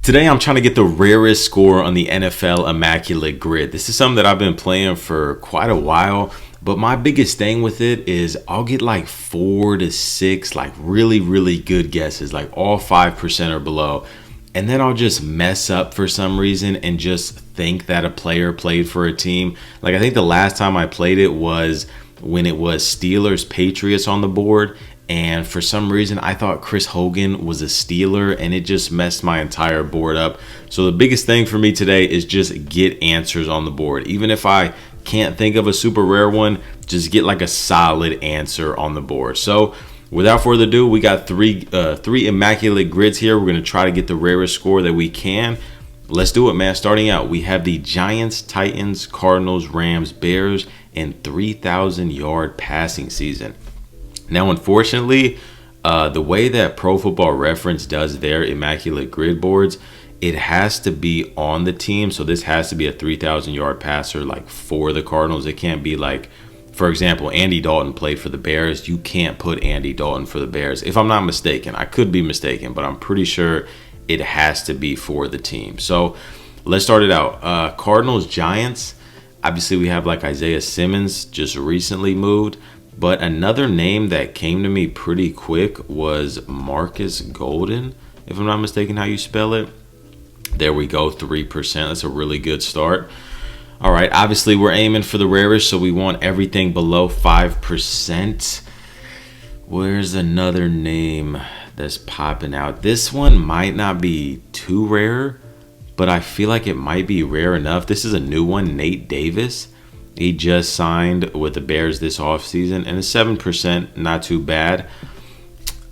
Today I'm trying to get the rarest score on the NFL Immaculate grid. This is something that I've been playing for quite a while, but my biggest thing with it is I'll get like 4 to 6 like really good guesses, like all 5% or below. And then I'll just mess up for some reason and just think that a player played for a team. Like I think the last time I played it was when it was Steelers Patriots on the board. And for some reason, I thought Chris Hogan was a Steeler, and it just messed my entire board up. So the biggest thing for me today is just get answers on the board. Even if I can't think of a super rare one, just get like a solid answer on the board. So without further ado, we got three Immaculate grids here. We're going to try to get the rarest score that we can. Let's do it, man. Starting out, we have the Giants, Titans, Cardinals, Rams, Bears, and 3,000-yard passing season. Now, unfortunately, the way that Pro Football Reference does their Immaculate grid boards, it has to be on the team. So this has to be a 3,000-yard passer like for the Cardinals. It can't be like, for example, Andy Dalton played for the Bears. You can't put Andy Dalton for the Bears. If I'm not mistaken, I could be mistaken, but I'm pretty sure it has to be for the team. So let's start it out. Cardinals, Giants. Obviously, we have like Isaiah Simmons just recently moved. But another name that came to me pretty quick was Marcus Golden, if I'm not mistaken how you spell it. There we go, 3%. That's a really good start. All right, obviously we're aiming for the rarest, so we want everything below 5%. Where's another name that's popping out? This one might not be too rare, but I feel like it might be rare enough. This is a new one, Nate Davis. He just signed with the Bears this offseason, and it's 7%, not too bad.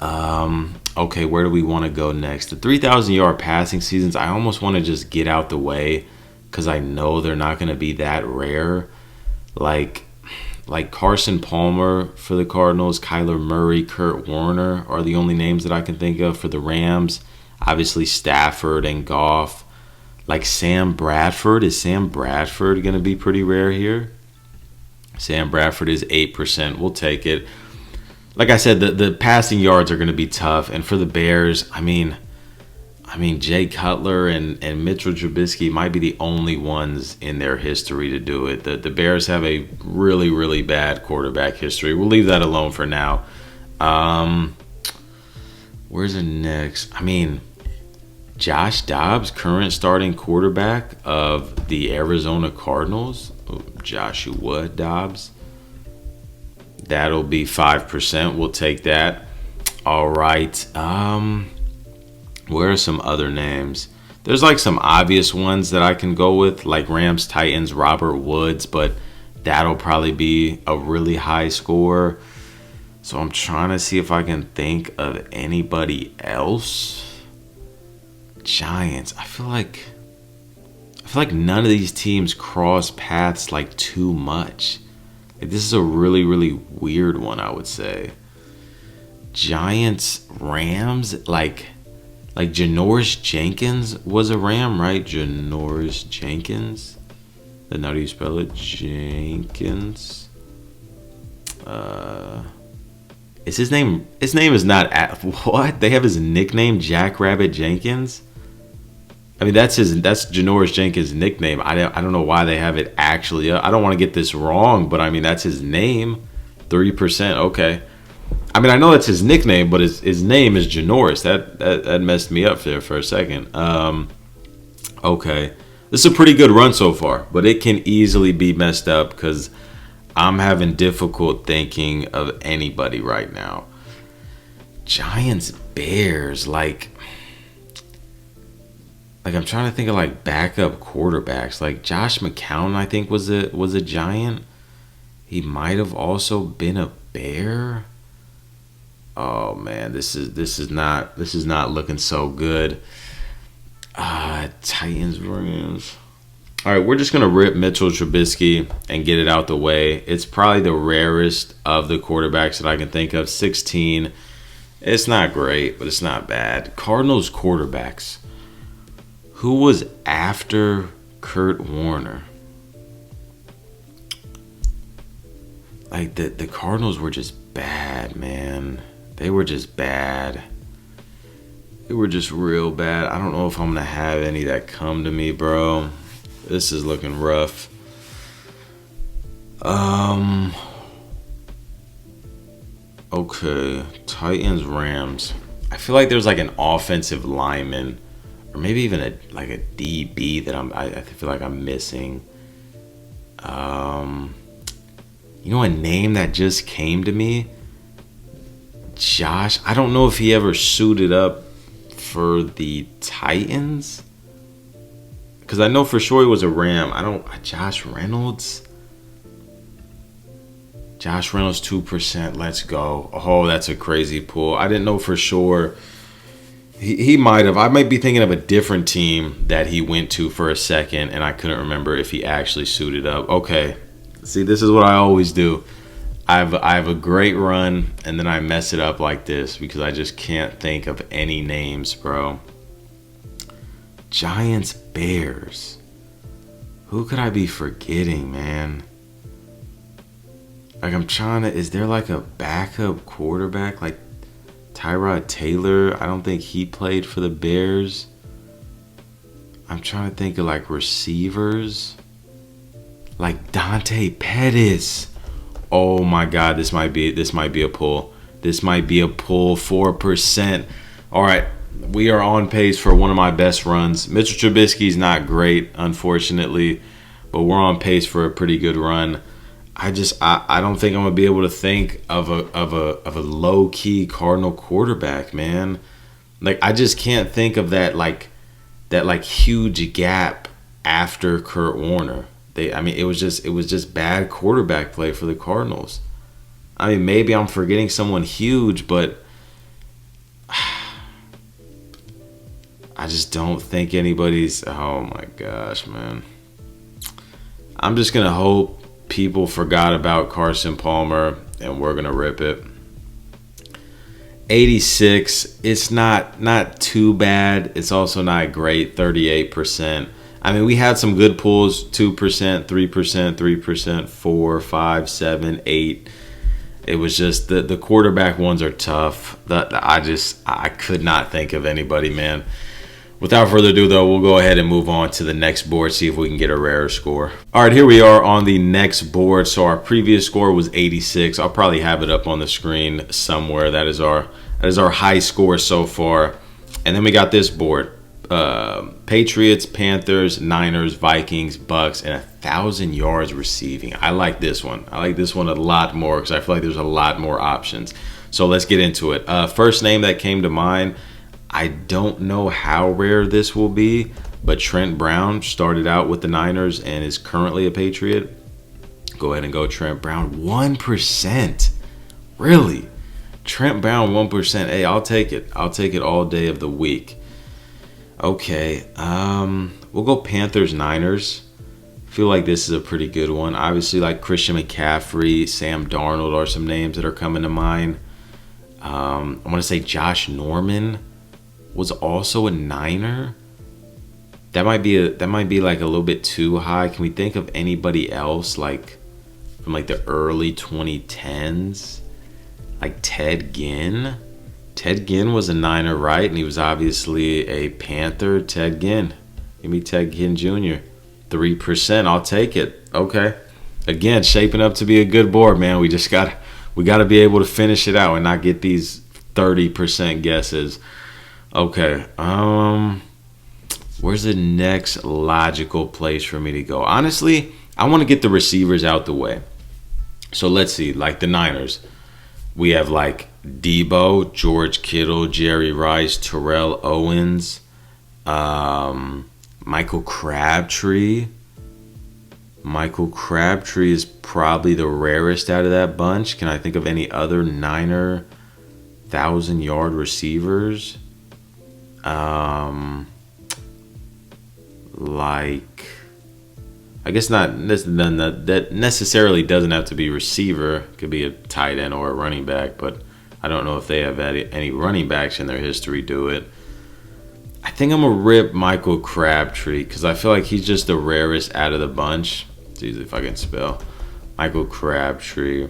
Okay, where do we want to go next? The 3,000-yard passing seasons, I almost want to just get out the way because I know they're not going to be that rare. Like Carson Palmer for the Cardinals, Kyler Murray, Kurt Warner are the only names that I can think of for the Rams. Obviously Stafford and Goff. Like Sam Bradford. Is Sam Bradford going to be pretty rare here? Sam Bradford is 8%. We'll take it. Like I said, the passing yards are going to be tough. And for the Bears, I mean, Jay Cutler and Mitchell Trubisky might be the only ones in their history to do it. The Bears have a really bad quarterback history. We'll leave that alone for now. Where's the next? Josh Dobbs, current starting quarterback of the Arizona Cardinals. Joshua Dobbs. That'll be 5%. We'll take that. All right. Where are some other names? There's like some obvious ones that I can go with, like Rams, Titans, Robert Woods, but that'll probably be a really high score. So I'm trying to see if I can think of anybody else. Giants. I feel like none of these teams cross paths like too much. Like, this is a really weird one, I would say. Giants, Rams, like Janoris Jenkins was a Ram, right? Janoris Jenkins. Then how do you spell it? Jenkins. Is his name? His name is not what? They have his nickname Jackrabbit Jenkins. That's Janoris Jenkins' nickname. I don't know why they have it actually. I don't want to get this wrong, but that's his name. 3%. Okay. I know that's his nickname, but his name is Janoris. That messed me up there for a second. Okay. This is a pretty good run so far, but it can easily be messed up because I'm having difficult thinking of anybody right now. Giants, Bears, like I'm trying to think of like backup quarterbacks. Like Josh McCown, I think was a Giant. He might have also been a Bear. Oh man, this is not looking so good. Titans, Rams. All right, we're just gonna rip Mitchell Trubisky and get it out the way. It's probably the rarest of the quarterbacks that I can think of. 16. It's not great, but it's not bad. Cardinals quarterbacks. Who was after Kurt Warner? Like the Cardinals were just bad, man. They were just bad. They were just real bad. I don't know if I'm gonna have any that come to me, bro. This is looking rough. Okay, Titans, Rams. I feel like there's like an offensive lineman, or maybe even a DB that I feel like I'm missing. You know, a name that just came to me, Josh. I don't know if he ever suited up for the Titans, because I know for sure he was a Ram. Josh Reynolds. Josh Reynolds 2%. Let's go. Oh, that's a crazy pull. I didn't know for sure. He might have. I might be thinking of a different team that he went to for a second, and I couldn't remember if he actually suited up. Okay. See, this is what I always do. I have a great run, and then I mess it up like this because I just can't think of any names, bro. Giants, Bears. Who could I be forgetting, man? Like, I'm trying to... Is there like a backup quarterback? Like Tyrod Taylor? I don't think he played for the Bears. I'm trying to think of like receivers. Like Dante Pettis. Oh my God, this might be a pull. This might be a pull. 4%. All right, we are on pace for one of my best runs. Mitchell Trubisky's not great, unfortunately, but we're on pace for a pretty good run. I don't think I'm gonna be able to think of a low key Cardinal quarterback, man. Like, I just can't think of that huge gap after Kurt Warner. It was just bad quarterback play for the Cardinals. I mean, maybe I'm forgetting someone huge, but I just don't think anybody's. Oh my gosh, man. I'm just gonna hope people forgot about Carson Palmer and we're gonna rip it. 86. It's not too bad. It's also not great. 38%. I mean, we had some good pulls. 2%, 3%, 3%, 4, 5, 7, 8. It was just the quarterback ones are tough. I could not think of anybody, man. Without further ado, though, we'll go ahead and move on to the next board, see if we can get a rarer score. All right, here we are on the next board. So our previous score was 86. I'll probably have it up on the screen somewhere. That is our high score so far. And then we got this board. Patriots, Panthers, Niners, Vikings, Bucks, and 1,000 yards receiving. I like this one. I like this one a lot more because I feel like there's a lot more options. So let's get into it. First name that came to mind, I don't know how rare this will be, but Trent Brown started out with the Niners and is currently a Patriot. Go ahead and go Trent Brown. 1%. Really? Trent Brown, 1%. Hey, I'll take it. I'll take it all day of the week. Okay. We'll go Panthers, Niners. Feel like this is a pretty good one. Obviously, like Christian McCaffrey, Sam Darnold are some names that are coming to mind. I want to say Josh Norman was also a Niner. That might be like a little bit too high. Can we think of anybody else like from like the early 2010s? Like Ted Ginn. Ted Ginn was a Niner, right? And he was obviously a Panther. Ted Ginn. Give me Ted Ginn Jr. 3%. I'll take it. Okay. Again, shaping up to be a good board, man. We got to be able to finish it out and not get these 30% guesses. Okay. Where's the next logical place for me to go? Honestly, I want to get the receivers out the way. So let's see, like the Niners. We have like Debo, George Kittle, Jerry Rice, Terrell Owens, Michael Crabtree. Michael Crabtree is probably the rarest out of that bunch. Can I think of any other Niner 1,000-yard receivers? Like, I guess not. That necessarily doesn't have to be receiver. It could be a tight end or a running back, but I don't know if they have any running backs in their history do it. I think I'm gonna rip Michael Crabtree because I feel like he's just the rarest out of the bunch. It's easy if I can spell. Michael Crabtree.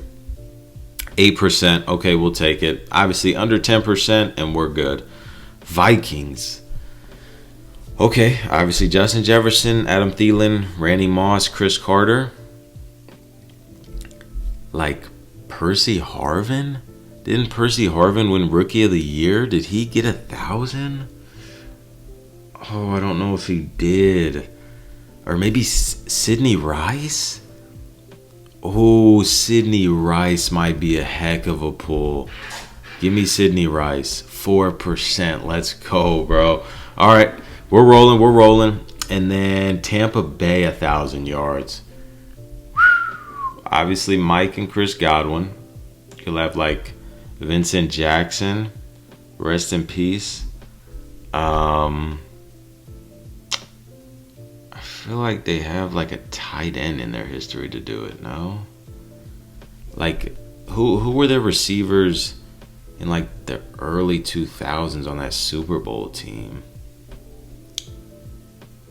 8%. Okay, we'll take it. Obviously under 10%, and we're good. Vikings. Okay, obviously Justin Jefferson, Adam Thielen, Randy Moss, Chris Carter. Like Percy Harvin? Didn't Percy Harvin win Rookie of the Year? Did he get 1,000? Oh, I don't know if he did. Or maybe Sidney Rice? Oh, Sidney Rice might be a heck of a pull. Give me Sidney Rice. 4%. Let's go, bro. All right. We're rolling. And then Tampa Bay, 1,000 yards. Obviously, Mike and Chris Godwin. You'll have like Vincent Jackson. Rest in peace. I feel like they have like a tight end in their history to do it, no? Like, who were their receivers in like the early 2000s on that Super Bowl team?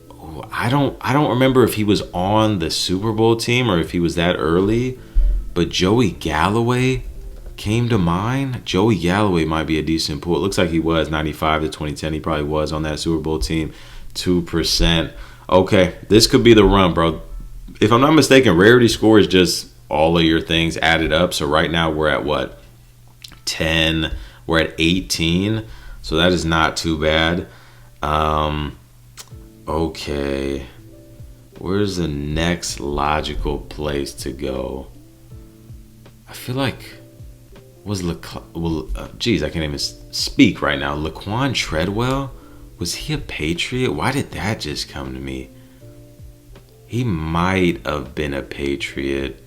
Oh, I don't remember if he was on the Super Bowl team or if he was that early, but Joey Galloway came to mind. Joey Galloway might be a decent pool. It looks like he was 95 to 2010. He probably was on that Super Bowl team. 2%. Okay, this could be the run, bro. If I'm not mistaken, rarity score is just all of your things added up. So right now we're at what? 10. We're at 18. So that is not too bad. Okay. Where's the next logical place to go? I feel like geez, I can't even speak right now. Laquan Treadwell? Was he a Patriot? Why did that just come to me? He might have been a Patriot.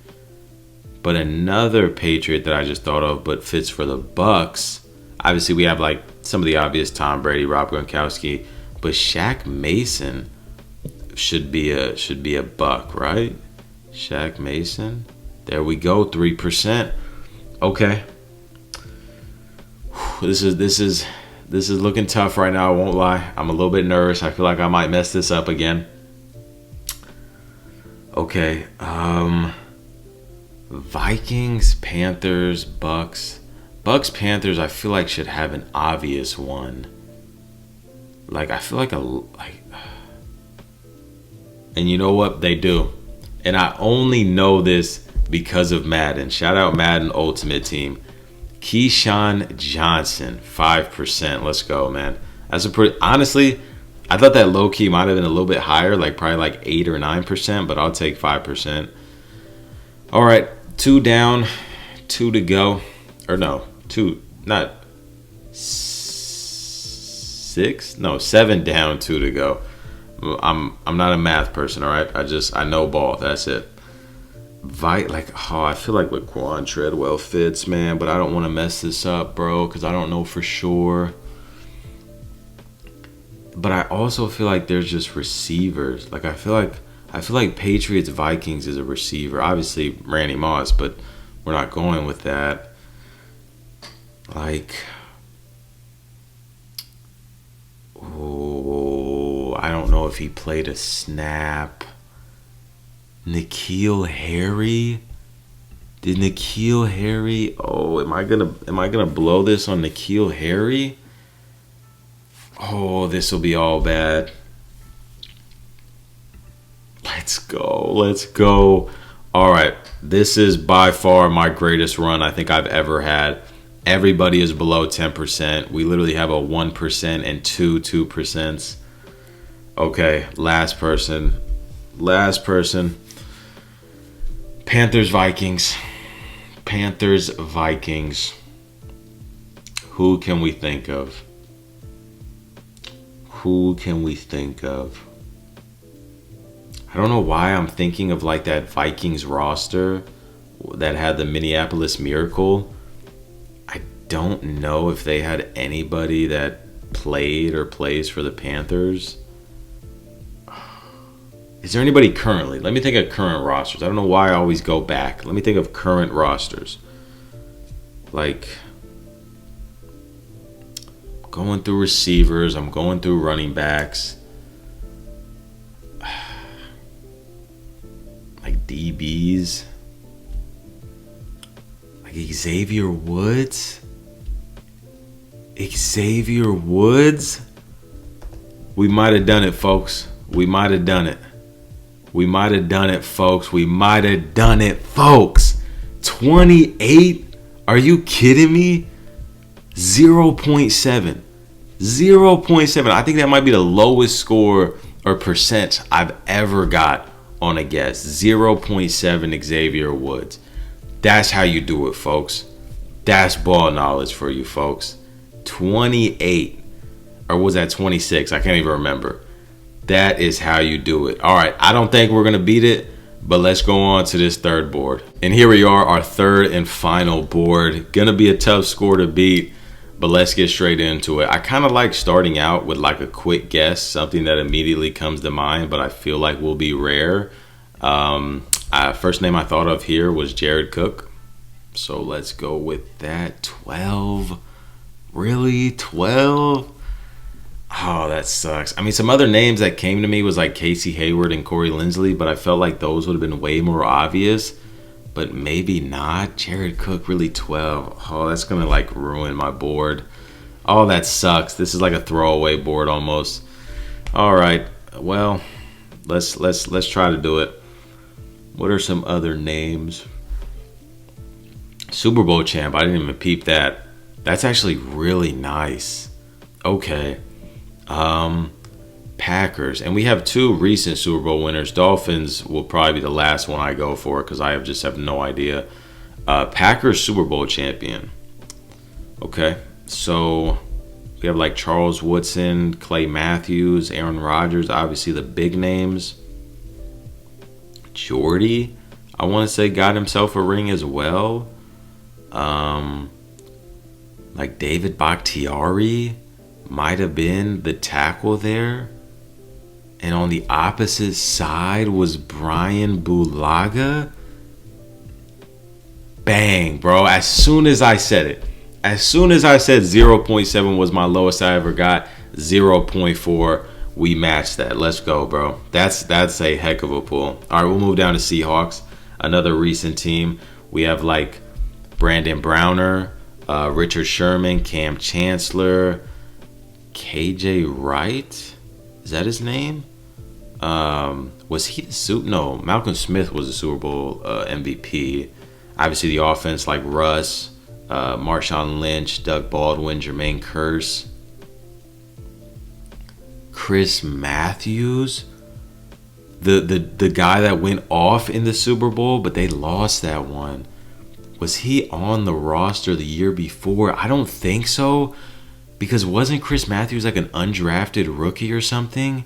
But another Patriot that I just thought of but fits for the Bucks. Obviously, we have like some of the obvious Tom Brady, Rob Gronkowski. But Shaq Mason should be a Buck, right? Shaq Mason. There we go, 3%. Okay. This is looking tough right now, I won't lie. I'm a little bit nervous. I feel like I might mess this up again. Okay. Vikings, Panthers, Bucks. Bucks, Panthers, I feel like should have an obvious one. Like, I feel like and you know what? They do. And I only know this because of Madden. Shout out Madden Ultimate Team. Keyshawn Johnson, 5%. Let's go, man. That's honestly, I thought that low key might have been a little bit higher, like probably like 8 or 9%, but I'll take 5%. All right, 2 down, 2 to go. Or no, 2, not 6. No, 7 down, 2 to go. I'm not a math person, all right? I know ball. That's it. I feel like Laquan Treadwell fits, man, but I don't want to mess this up, bro, because I don't know for sure. But I also feel like there's just receivers. Like I feel like Patriots Vikings is a receiver. Obviously Randy Moss, but we're not going with that. Like, oh, I don't know if he played a snap. N'Keal Harry? Did N'Keal Harry? Oh, am I gonna blow this on N'Keal Harry? Oh, this will be all bad. Let's go. All right, this is by far my greatest run I think I've ever had. Everybody is below 10%. We literally have a 1% and 2%. Okay, last person. Panthers, Vikings. Who can we think of? I don't know why I'm thinking of like that Vikings roster that had the Minneapolis Miracle. I don't know if they had anybody that played or plays for the Panthers. Is there anybody currently? Let me think of current rosters. I don't know why I always go back. Let me think of current rosters. Like, going through receivers. I'm going through running backs. Like DBs. Like Xavier Woods. Xavier Woods. We might have done it, folks. We might have done it. We might have done it, folks. We might have done it, folks. 28? Are you kidding me? 0.7. 0.7. I think that might be the lowest score or percent I've ever got on a guess. 0.7 Xavier Woods. That's how you do it, folks. That's ball knowledge for you, folks. 28. Or was that 26? I can't even remember. That is how you do it. All right, I don't think we're going to beat it, but let's go on to this third board. And here we are, our third and final board. Going to be a tough score to beat, but let's get straight into it. I kind of like starting out with like a quick guess, something that immediately comes to mind, but I feel like will be rare. First name I thought of here was Jared Cook. So let's go with that. 12. Really? 12? Oh, that sucks. I mean, some other names that came to me was like Casey Hayward and Corey Linsley, but I felt like those would have been way more obvious. But maybe not. Jared Cook, really 12. Oh, that's going to like ruin my board. Oh, that sucks. This is like a throwaway board almost. All right. Well, let's try to do it. What are some other names? Super Bowl champ. I didn't even peep that. That's actually really nice. Okay. Packers. And we have two recent Super Bowl winners. Dolphins will probably be the last one I go for because I just have no idea. Packers Super Bowl champion. Okay. So we have like Charles Woodson, Clay Matthews, Aaron Rodgers. Obviously the big names. Jordy, I want to say, got himself a ring as well. Like David Bakhtiari might have been the tackle there. And on the opposite side was Brian Bulaga. Bang, bro. As soon as I said it, as soon as I said 0.7 was my lowest I ever got, 0.4, we matched that. Let's go, bro. That's a heck of a pull. All right, we'll move down to Seahawks, another recent team. We have like Brandon Browner, Richard Sherman, Cam Chancellor, KJ Wright. Is that his name? Was he the suit? No, Malcolm Smith was the Super Bowl MVP. Obviously, the offense like Russ, Marshawn Lynch, Doug Baldwin, Jermaine Kearse, Chris Matthews, the guy that went off in the Super Bowl, but they lost that one. Was he on the roster the year before? I don't think so. Because wasn't Chris Matthews like an undrafted rookie or something?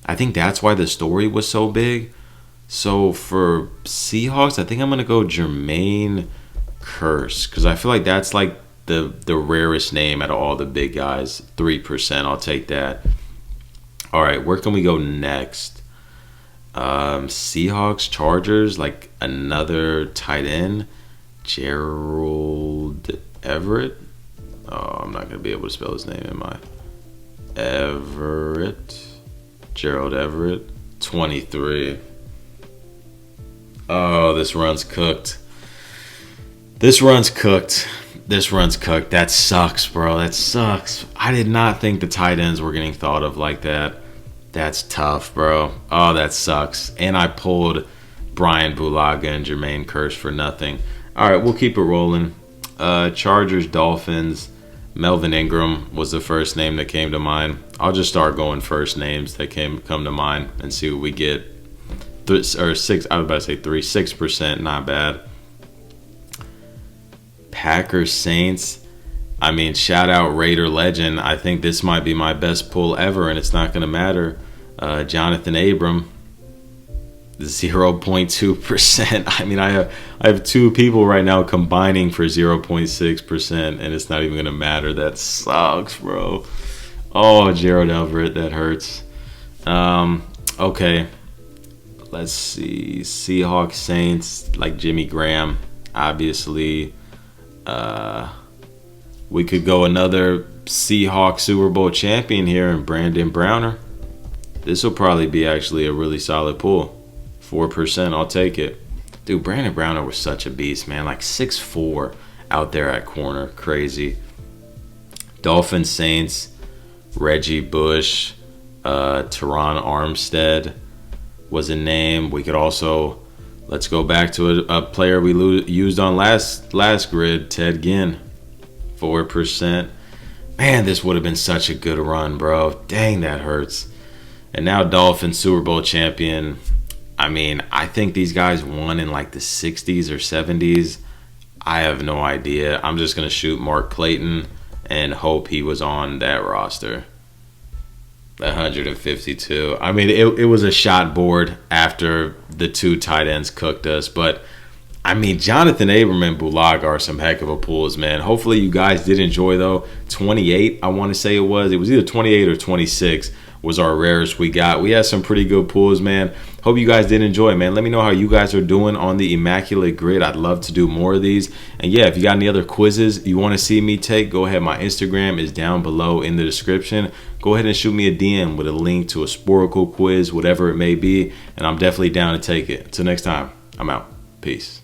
I think that's why the story was so big. So for Seahawks, I think I'm going to go Jermaine Kearse. Because I feel like that's like the rarest name out of all the big guys. 3%, I'll take that. All right, where can we go next? Seahawks, Chargers, like another tight end. Gerald Everett. Oh, I'm not going to be able to spell his name, am I? Gerald Everett, 23. Oh, this run's cooked. This run's cooked. That sucks, bro. That sucks. I did not think the tight ends were getting thought of like that. That's tough, bro. Oh, that sucks. And I pulled Brian Bulaga and Jermaine Kearse for nothing. All right, we'll keep it rolling. Chargers, Dolphins. Melvin Ingram was the first name that came to mind. I'll just start going first names that come to mind and see what we get. 6%, not bad. Packers, Saints. I mean, shout out Raider legend. I think this might be my best pull ever, and it's not going to matter. Jonathan Abram, 0.2%. I mean, I have two people right now combining for 0.6%, and it's not even gonna matter. That sucks, bro. Oh, Gerald Everett, that hurts. Okay, let's see. Seahawks, Saints, like Jimmy Graham, obviously. We could go another Seahawks Super Bowl champion here, and Brandon Browner. This will probably be actually a really solid pull. 4%, I'll take it. Dude, Brandon Browner was such a beast, man. Like 6'4" out there at corner. Crazy. Dolphins, Saints, Reggie Bush, Teron Armstead was a name. We could also, let's go back to a player we used on last grid, Ted Ginn, 4%. Man, this would have been such a good run, bro. Dang, that hurts. And now Dolphins Super Bowl champion. I mean, I think these guys won in like the 60s or 70s. I have no idea. I'm just going to shoot Mark Clayton and hope he was on that roster. 152. I mean, it was a shot board after the two tight ends cooked us. But, I mean, Jonathan Abram and Bulaga are some heck of a pools, man. Hopefully you guys did enjoy, though. 28, I want to say it was. It was either 28 or 26 was our rarest we got. We had some pretty good pools, man. Hope you guys did enjoy, man. Let me know how you guys are doing on the Immaculate Grid. I'd love to do more of these. And yeah, if you got any other quizzes you want to see me take, go ahead. My Instagram is down below in the description. Go ahead and shoot me a DM with a link to a Sportical quiz, whatever it may be. And I'm definitely down to take it. Until next time, I'm out. Peace.